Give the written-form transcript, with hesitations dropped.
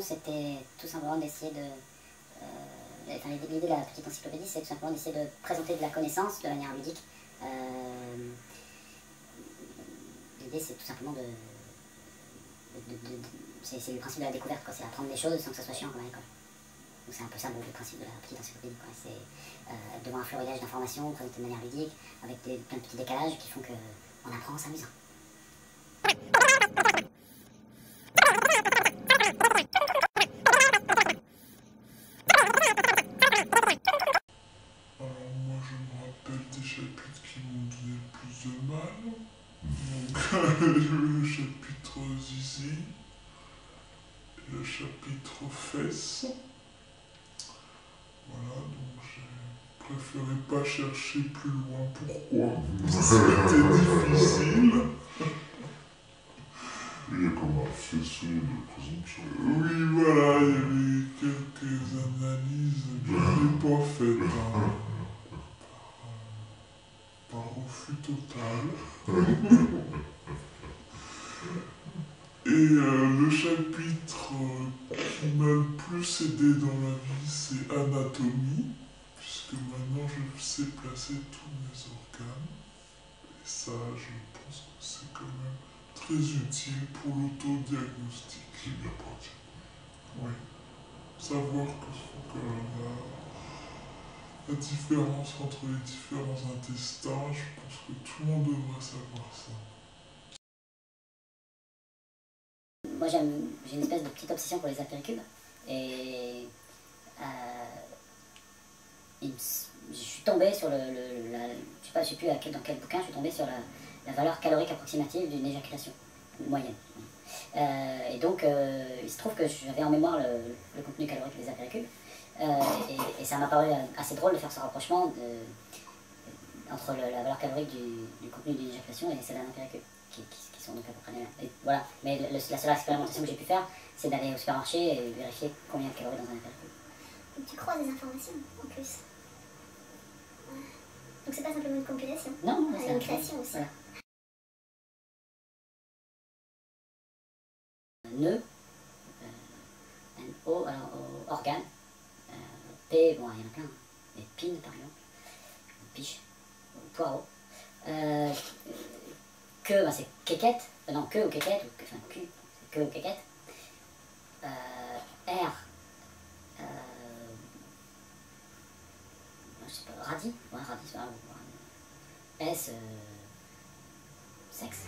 C'était tout simplement d'essayer de... l'idée de la petite encyclopédie, c'est tout simplement d'essayer de présenter de la connaissance de manière ludique. L'idée, c'est tout simplement c'est le principe de la découverte, c'est apprendre des choses sans que ça soit chiant comme à l'école. Donc c'est un peu ça le principe de la petite encyclopédie. C'est devant un florilège d'informations, présenter de manière ludique, avec plein de petits décalages qui font qu'on apprend en s'amusant. Plus de mal. Donc, le chapitre zizi, le chapitre fesses. Voilà, donc j'ai préféré pas chercher plus loin pourquoi. C'était difficile. Il y a comme un faisceau de présomption. Oui, voilà, il y avait quelques analyses que je n'ai pas faites. Par refus total. Et le chapitre qui m'a le plus aidé dans la vie, c'est anatomie, puisque maintenant je sais placer tous mes organes. Et ça, je pense que c'est quand même très utile pour l'autodiagnostic. C'est bien pratique. Oui. Savoir que la différence entre les différents intestins, je pense que tout le monde devrait savoir ça. Moi j'ai une espèce de petite obsession pour les apéricubes et je suis tombé sur je sais plus dans quel bouquin, je suis tombé sur la valeur calorique approximative d'une éjaculation moyenne. Et donc il se trouve que j'avais en mémoire le contenu calorique des apéricubes. Et ça m'a paru assez drôle de faire ce rapprochement entre la valeur calorique du contenu d'une éjaculation et celle d'un apéricube, qui sont donc à peu près les mêmes. Et voilà. Mais la seule expérimentation que j'ai pu faire, c'est d'aller au supermarché et vérifier combien de calories dans un apéricube. Donc tu crois des informations en plus. Donc c'est pas simplement une compilation. Non, c'est une création aussi. Voilà. Nœud, N-O, alors organe, P, bon il y en a plein, épine par exemple, piche, poireau, que, ben, c'est quéquette, non, que ou quéquette, enfin cul, c'est que ou quéquette, R, je sais pas, radis, ouais, radis, S, sexe.